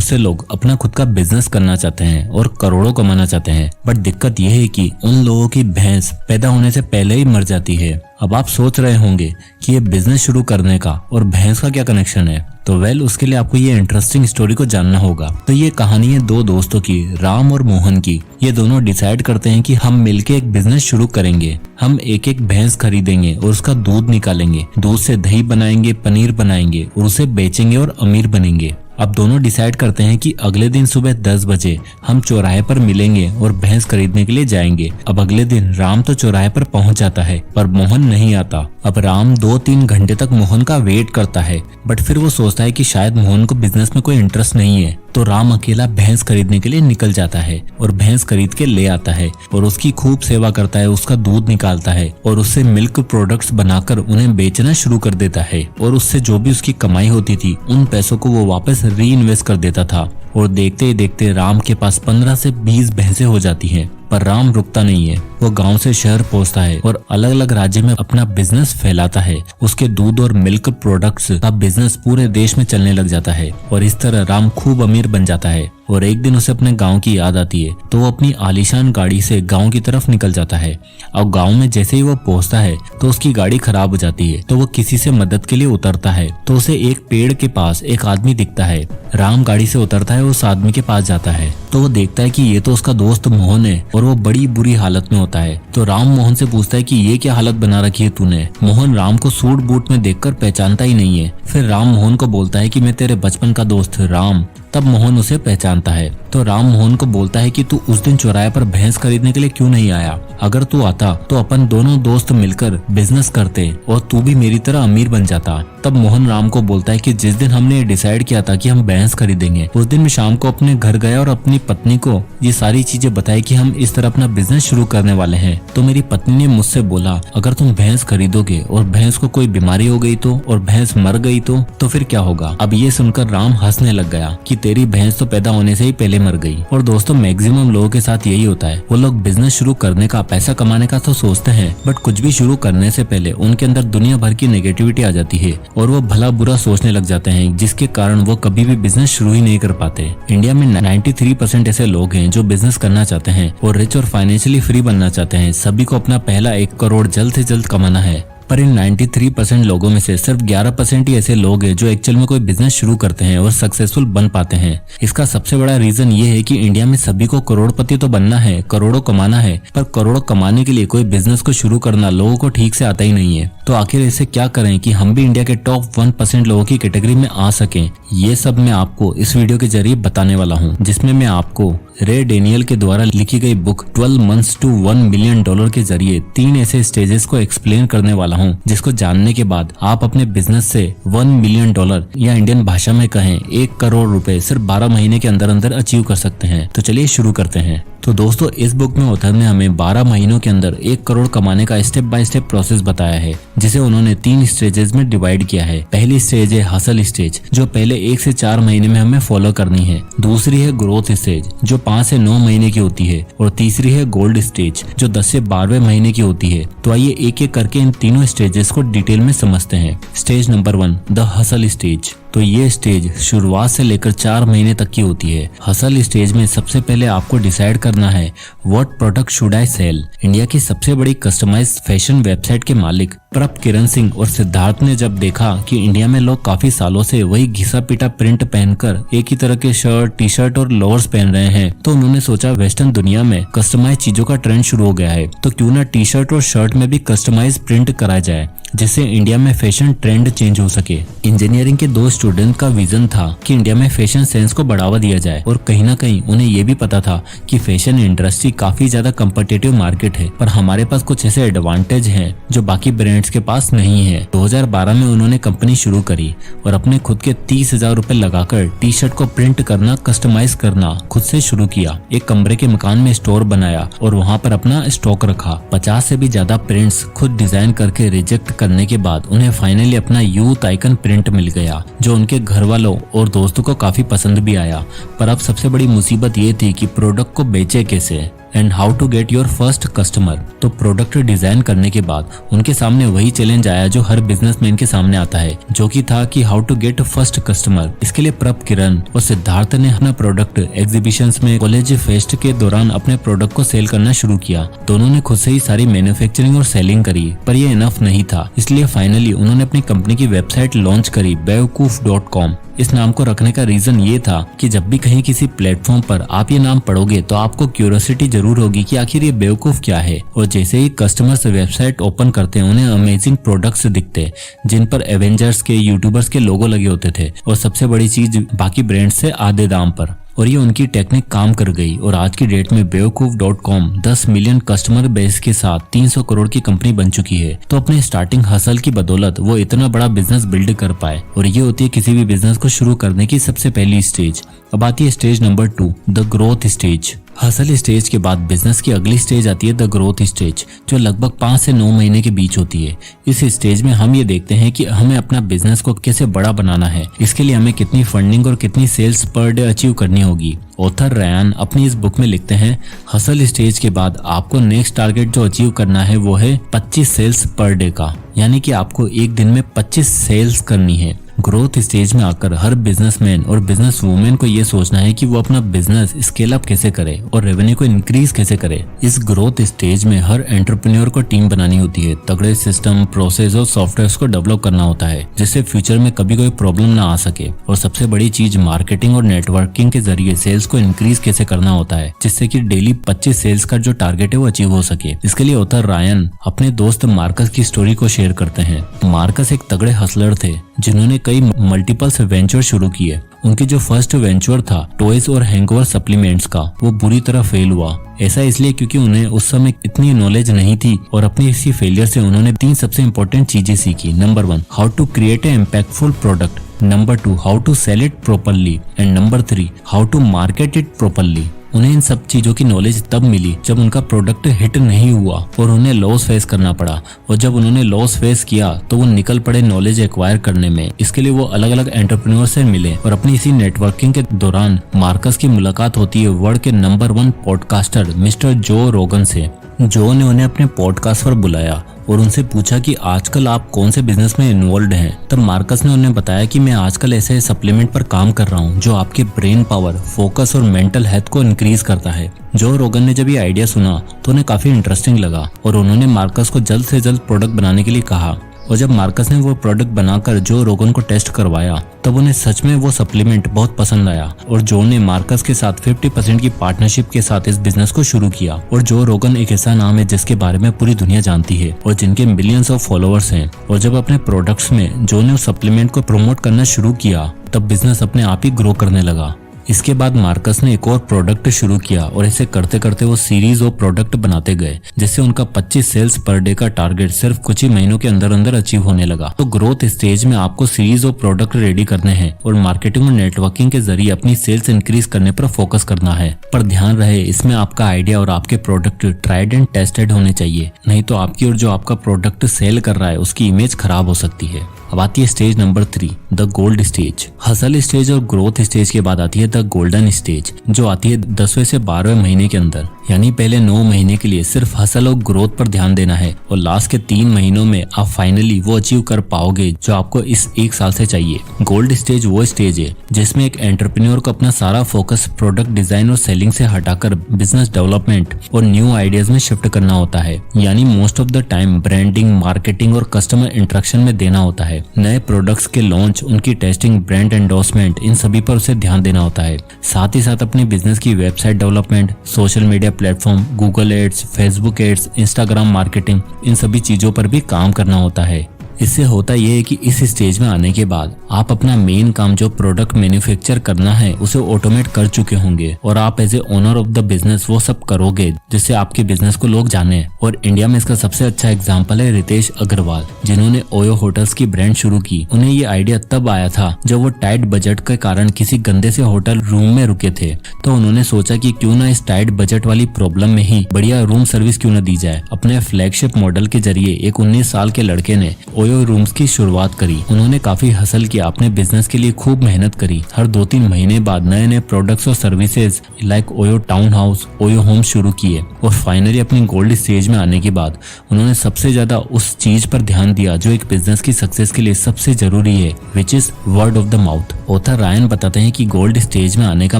बहुत से लोग अपना खुद का बिजनेस करना चाहते हैं और करोड़ों कमाना चाहते हैं, बट दिक्कत यह है कि उन लोगों की भैंस पैदा होने से पहले ही मर जाती है। अब आप सोच रहे होंगे कि ये बिजनेस शुरू करने का और भैंस का क्या कनेक्शन है। तो उसके लिए आपको ये इंटरेस्टिंग स्टोरी को जानना होगा। तो ये कहानी है दो दोस्तों की, राम और मोहन की। ये दोनों डिसाइड करते हैं कि हम मिलके एक बिजनेस शुरू करेंगे। हम एक एक भैंस खरीदेंगे और उसका दूध निकालेंगे, दूध से दही बनाएंगे, पनीर बनाएंगे और उसे बेचेंगे और अमीर बनेंगे। अब दोनों डिसाइड करते हैं कि अगले दिन सुबह 10 बजे हम चौराहे पर मिलेंगे और भैंस खरीदने के लिए जाएंगे। अब अगले दिन राम तो चौराहे पर पहुंच जाता है पर मोहन नहीं आता। अब राम 2-3 घंटे तक मोहन का वेट करता है, बट फिर वो सोचता है कि शायद मोहन को बिजनेस में कोई इंटरेस्ट नहीं है। तो राम अकेला भैंस खरीदने के लिए निकल जाता है और भैंस खरीद के ले आता है और उसकी खूब सेवा करता है, उसका दूध निकालता है और उससे मिल्क प्रोडक्ट्स बनाकर उन्हें बेचना शुरू कर देता है। और उससे जो भी उसकी कमाई होती थी उन पैसों को वो वापस री इन्वेस्ट कर देता था। और देखते ही देखते राम के पास 15 से 20 भैंसें हो जाती हैं। पर राम रुकता नहीं है, वो गांव से शहर पहुंचता है और अलग अलग राज्य में अपना बिजनेस फैलाता है। उसके दूध और मिल्क प्रोडक्ट्स का बिजनेस पूरे देश में चलने लग जाता है और इस तरह राम खूब अमीर बन जाता है। और एक दिन उसे अपने गांव की याद आती है तो वो अपनी आलीशान गाड़ी से गांव की तरफ निकल जाता है। और गांव में जैसे ही वो पहुंचता है तो उसकी गाड़ी खराब हो जाती है। तो वो किसी से मदद के लिए उतरता है तो उसे एक पेड़ के पास एक आदमी दिखता है। राम गाड़ी से उतरता है, उस आदमी के पास जाता है तो वो देखता है कि ये तो उसका दोस्त मोहन है और वो बड़ी बुरी हालत में होता है। तो राम मोहन से पूछता है कि ये क्या हालत बना रखी है तूने। मोहन राम को सूट बूट में देखकर पहचानता ही नहीं है। फिर राम मोहन को बोलता है कि मैं तेरे बचपन का दोस्त राम। तब मोहन उसे पहचानता है तो राम मोहन को बोलता है कि तू उस दिन चौराहे पर भैंस खरीदने के लिए क्यों नहीं आया। अगर तू आता तो अपन दोनों दोस्त मिलकर बिजनेस करते और तू भी मेरी तरह अमीर बन जाता। तब मोहन राम को बोलता है कि जिस दिन हमने डिसाइड किया था कि हम भैंस खरीदेंगे उस दिन मैं शाम को अपने घर गया और अपनी पत्नी को ये सारी चीजें बताई कि हम इस तरह अपना बिजनेस शुरू करने वाले हैं। तो मेरी पत्नी ने मुझसे बोला अगर तुम भैंस खरीदोगे और भैंस को कोई बीमारी हो गई तो और भैंस मर गई तो फिर क्या होगा। अब ये सुनकर राम हंसने लग गया कि तेरी भैंस तो पैदा होने से ही पहले मर गई। और दोस्तों मैक्सिमम लोगों के साथ यही होता है, वो लोग बिजनेस शुरू करने का, पैसा कमाने का तो सोचते हैं, बट कुछ भी शुरू करने से पहले उनके अंदर दुनिया भर की नेगेटिविटी आ जाती है और वो भला बुरा सोचने लग जाते हैं, जिसके कारण वो कभी भी बिजनेस शुरू ही नहीं कर पाते। इंडिया में 93% ऐसे लोग हैं जो बिजनेस करना चाहते हैं और रिच और फाइनेंशियली फ्री बनना चाहते हैं। सभी को अपना पहला 1 करोड़ जल्द से जल्द कमाना है। पर इन 93% लोगों में से सिर्फ 11% ही ऐसे लोग हैं जो एक्चुअल में कोई बिजनेस शुरू करते हैं और सक्सेसफुल बन पाते हैं। इसका सबसे बड़ा रीजन ये है कि इंडिया में सभी को करोड़पति तो बनना है, करोड़ों कमाना है, पर करोड़ों कमाने के लिए कोई बिजनेस को शुरू करना लोगों को ठीक से आता ही नहीं है। तो आखिर इसे क्या करें कि हम भी इंडिया के टॉप 1% लोगों की कैटेगरी में आ सकें, ये सब मैं आपको इस वीडियो के जरिए बताने वाला हूँ, जिसमें मैं आपको रे डेनियल के द्वारा लिखी गई बुक 12 मंथ्स टू $1 मिलियन के जरिए 3 ऐसे स्टेजेस को एक्सप्लेन करने वाला हूँ, जिसको जानने के बाद आप अपने बिजनेस से $1 मिलियन या इंडियन भाषा में कहें 1 करोड़ रुपए सिर्फ 12 महीने के अंदर अंदर अचीव कर सकते हैं। तो चलिए शुरू करते हैं। तो दोस्तों इस बुक में ऑथर ने हमें 12 महीनों के अंदर 1 करोड़ कमाने का स्टेप बाय स्टेप प्रोसेस बताया है, जिसे उन्होंने 3 स्टेजेस में डिवाइड किया है। पहली स्टेज है हसल स्टेज, जो पहले 1 से 4 महीने में हमें फॉलो करनी है। दूसरी है ग्रोथ स्टेज, जो 5 से 9 महीने की होती है। और तीसरी है गोल्ड स्टेज, जो 10 से 12वें महीने की होती है। तो आइए एक एक करके इन तीनों स्टेजेस को डिटेल में समझते हैं। Stage number 1, the hustle stage. तो ये स्टेज शुरुआत से लेकर 4 महीने तक की होती है। हसल स्टेज में सबसे पहले आपको डिसाइड करना है what product should I sell. India की सबसे बड़ी कस्टमाइज्ड फैशन वेबसाइट के मालिक प्रभ किरण सिंह और सिद्धार्थ ने जब देखा कि इंडिया में लोग काफी सालों से वही घिसा पीटा प्रिंट पहनकर एक ही तरह के शर्ट, टी शर्ट और लोअर्स पहन रहे हैं, तो उन्होंने सोचा वेस्टर्न दुनिया में कस्टमाइज चीजों का ट्रेंड शुरू हो गया है, तो क्यों ना टी शर्ट और शर्ट में भी कस्टमाइज प्रिंट कराया जाए, जिससे इंडिया में फैशन ट्रेंड चेंज हो सके। इंजीनियरिंग के 2 स्टूडेंट का विजन था कि इंडिया में फैशन सेंस को बढ़ावा दिया जाए और कहीं ना कहीं उन्हें ये भी पता था कि फैशन इंडस्ट्री काफी ज्यादा कम्पिटिटिव मार्केट है, पर हमारे पास कुछ ऐसे एडवांटेज हैं जो बाकी ब्रांड्स के पास नहीं है। 2012 में उन्होंने कंपनी शुरू करी और अपने खुद के 30,000 रुपए लगाकर टी शर्ट को प्रिंट करना, कस्टमाइज करना खुद से शुरू किया। एक कमरे के मकान में स्टोर बनाया और वहाँ पर अपना स्टॉक रखा। 50 से भी ज्यादा प्रिंट्स खुद डिजाइन करके रिजेक्ट करने के बाद उन्हें फाइनली अपना यूथ आइकन प्रिंट मिल गया, जो उनके घर वालों और दोस्तों को काफी पसंद भी आया। पर अब सबसे बड़ी मुसीबत ये थी कि प्रोडक्ट को बेचे कैसे। And how to get your first customer. तो प्रोडक्ट डिजाइन करने के बाद उनके सामने वही चैलेंज आया जो हर बिजनेसमैन के सामने आता है, जो कि था कि how to get first customer. इसके लिए प्रभ किरण और सिद्धार्थ ने अपना प्रोडक्ट एग्जीबिशंस में कॉलेज फेस्ट के दौरान अपने प्रोडक्ट को सेल करना शुरू किया। दोनों ने खुद से ही सारी मैन्युफैक्चरिंग और सेलिंग करी, पर यह इनफ नहीं था। इसलिए फाइनली उन्होंने अपनी कंपनी की वेबसाइट लॉन्च करी bewkoof.com। इस नाम को रखने का रीजन ये था कि जब भी कहीं किसी प्लेटफॉर्म पर आप ये नाम पढ़ोगे तो आपको क्यूरियोसिटी जरूर होगी कि आखिर ये बेवकूफ क्या है। और जैसे ही कस्टमर्स वेबसाइट ओपन करते हैं उन्हें अमेजिंग प्रोडक्ट्स दिखते जिन पर एवेंजर्स के, यूट्यूबर्स के लोगो लगे होते थे, और सबसे बड़ी चीज बाकी ब्रांड से आधे दाम पर। और ये उनकी टेक्निक काम कर गई और आज की डेट में bewkoof.com 10 मिलियन कस्टमर बेस के साथ 300 करोड़ की कंपनी बन चुकी है। तो अपने स्टार्टिंग हसल की बदौलत वो इतना बड़ा बिजनेस बिल्ड कर पाए, और ये होती है किसी भी बिजनेस को शुरू करने की सबसे पहली स्टेज। अब आती है stage number 2, the growth stage. Hustle stage के बाद बिजनेस की अगली स्टेज आती है द ग्रोथ स्टेज, जो लगभग 5 से 9 महीने के बीच होती है। इस स्टेज में हम ये देखते हैं कि हमें अपना बिजनेस को कैसे बड़ा बनाना है, इसके लिए हमें कितनी फंडिंग और कितनी सेल्स पर डे अचीव करनी होगी। ऑथर रयान अपनी इस बुक में लिखते हैं, हसल स्टेज के बाद आपको नेक्स्ट टारगेट जो अचीव करना है वो है 25 सेल्स पर डे का, यानी कि आपको एक दिन में 25 सेल्स करनी है। ग्रोथ स्टेज में आकर हर बिजनेसमैन और बिजनेस वुमेन को ये सोचना है कि वो अपना बिजनेस स्केल अप कैसे करे और रेवेन्यू को इंक्रीज कैसे करे। इस ग्रोथ स्टेज में हर एंटरप्रेन्योर को टीम बनानी होती है, तगड़े सिस्टम, प्रोसेस और सॉफ्टवेयर को डेवलप करना होता है जिससे फ्यूचर में कभी कोई प्रॉब्लम ना आ सके। और सबसे बड़ी चीज मार्केटिंग और नेटवर्किंग के जरिए सेल्स को इंक्रीज कैसे करना होता है, जिससे कि डेली 25 सेल्स का जो टारगेट है वो अचीव हो सके। इसके लिए ऑथर रायन अपने दोस्त मार्कस की स्टोरी को शेयर करते हैं। मार्कस एक तगड़े हसलर थे जिन्होंने कई मल्टीपल्स वेंचर शुरू किए। उनकी जो फर्स्ट वेंचर था टॉयज और हैंगओवर सप्लीमेंट्स का, वो बुरी तरह फेल हुआ। ऐसा इसलिए क्योंकि उन्हें उस समय इतनी नॉलेज नहीं थी, और अपनी इसी फेलियर से उन्होंने 3 सबसे इंपॉर्टेंट चीजें सीखी। Number 1, how to create a impactful product. Number 2, how to sell it properly. And number 3, how to market it properly. उन्हें इन सब चीजों की नॉलेज तब मिली जब उनका प्रोडक्ट हिट नहीं हुआ और उन्हें लॉस फेस करना पड़ा। और जब उन्होंने लॉस फेस किया तो वो निकल पड़े नॉलेज एक्वायर करने में। इसके लिए वो अलग अलग एंटरप्रेन्योर से मिले, और अपनी इसी नेटवर्किंग के दौरान मार्कस की मुलाकात होती है वर्ल्ड के नंबर 1 पॉडकास्टर मिस्टर जो रोगन से। जो ने उन्हें अपने पॉडकास्ट पर बुलाया और उनसे पूछा कि आजकल आप कौन से बिजनेस में इन्वॉल्व हैं। तब मार्कस ने उन्हें बताया कि मैं आजकल ऐसे सप्लीमेंट पर काम कर रहा हूं जो आपके ब्रेन पावर, फोकस और मेंटल हेल्थ को इंक्रीज करता है। जो रोगन ने जब ये आइडिया सुना तो उन्हें काफी इंटरेस्टिंग लगा, और उन्होंने मार्कस को जल्द से जल्द प्रोडक्ट बनाने के लिए कहा। और जब मार्कस ने वो प्रोडक्ट बनाकर जो रोगन को टेस्ट करवाया तब उन्हें सच में वो सप्लीमेंट बहुत पसंद आया, और जो ने मार्कस के साथ 50% की पार्टनरशिप के साथ इस बिजनेस को शुरू किया। और जो रोगन एक ऐसा नाम है जिसके बारे में पूरी दुनिया जानती है और जिनके मिलियंस ऑफ फॉलोअर्स हैं। और जब अपने प्रोडक्ट्स में जो ने उस सप्लीमेंट को प्रमोट करना शुरू किया तब बिजनेस अपने आप ही ग्रो करने लगा। इसके बाद मार्कस ने एक और प्रोडक्ट शुरू किया, और ऐसे करते करते वो सीरीज ऑफ प्रोडक्ट बनाते गए, जिससे उनका 25 सेल्स पर डे का टारगेट सिर्फ कुछ ही महीनों के अंदर अंदर अचीव होने लगा। तो ग्रोथ स्टेज में आपको सीरीज ऑफ प्रोडक्ट रेडी करने हैं और मार्केटिंग और नेटवर्किंग के जरिए अपनी सेल्स इंक्रीज करने पर फोकस करना है। पर ध्यान रहे, इसमें आपका आइडिया और आपके प्रोडक्ट ट्राइड एंड टेस्टेड होने चाहिए, नहीं तो आपकी और जो आपका प्रोडक्ट सेल कर रहा है उसकी इमेज खराब हो सकती है। अब आती है stage number 3, the gold stage. Hustle stage और ग्रोथ स्टेज के बाद आती है द गोल्डन स्टेज, जो आती है 10वें से 12वें महीने के अंदर। यानी पहले 9 महीने के लिए सिर्फ हसल और ग्रोथ पर ध्यान देना है, और लास्ट के 3 महीनों में आप फाइनली वो अचीव कर पाओगे जो आपको इस 1 साल से चाहिए। गोल्ड स्टेज वो स्टेज है जिसमें एक एंटरप्रेन्योर को अपना सारा फोकस प्रोडक्ट डिजाइन और सेलिंग से हटाकर बिजनेस डेवलपमेंट और न्यू आइडियाज में शिफ्ट करना होता है। यानी most of the time branding, marketing और कस्टमर इंटरेक्शन में देना होता है। नए प्रोडक्ट्स के लॉन्च, उनकी टेस्टिंग, ब्रांड एंडोर्समेंट, इन सभी पर उसे ध्यान देना होता है। साथ ही साथ अपनी बिजनेस की website development, social media platform, Google ads, Facebook ads, Instagram marketing, इन सभी चीजों पर भी काम करना होता है। इससे होता यह है कि इस स्टेज में आने के बाद आप अपना मेन काम जो प्रोडक्ट मैन्युफैक्चर करना है उसे ऑटोमेट कर चुके होंगे, और आप as a owner of the business वो सब करोगे जिससे आपके बिजनेस को लोग जाने। और इंडिया में इसका सबसे अच्छा एग्जांपल है रितेश अग्रवाल, जिन्होंने ओयो होटल्स की ब्रांड शुरू की। उन्हें ये आइडिया तब आया था जब वो टाइट बजट के कारण किसी गंदे से होटल रूम में रुके थे। तो उन्होंने सोचा कि क्यों ना इस टाइट बजट वाली प्रॉब्लम में ही बढ़िया रूम सर्विस क्यों ना दी जाए। अपने फ्लैगशिप मॉडल के जरिए एक 19 साल के लड़के ने ओयो रूम्स की शुरुआत करी। उन्होंने काफी हसल किया, अपने बिजनेस के लिए खूब मेहनत करी। हर 2-3 महीने बाद नए नए प्रोडक्ट्स और services like OYO town house, OYO home शुरू किए और फाइनली अपनी गोल्ड स्टेज में आने के बाद उन्होंने सबसे ज्यादा उस चीज पर ध्यान दिया जो एक बिजनेस की सक्सेस के लिए सबसे जरूरी है, which is word of the mouth. Author Ryan बताते हैं कि गोल्ड स्टेज में आने का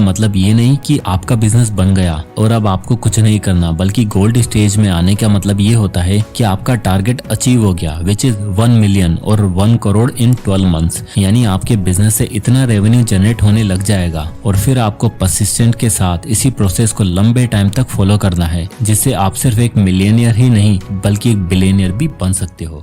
मतलब ये नहीं कि आपका बिजनेस बन गया और अब आपको कुछ नहीं करना, बल्कि गोल्ड स्टेज में आने का मतलब ये होता है कि आपका टारगेट अचीव हो गया, विच इज 1 मिलियन और 1 करोड़ इन 12 मंथ्स। यानी आपके बिजनेस से इतना रेवेन्यू जनरेट होने लग जाएगा और फिर आपको परसिस्टेंट के साथ इसी प्रोसेस को लंबे टाइम तक फॉलो करना है, जिससे आप सिर्फ एक मिलियनियर ही नहीं बल्कि एक बिलियनियर भी बन सकते हो।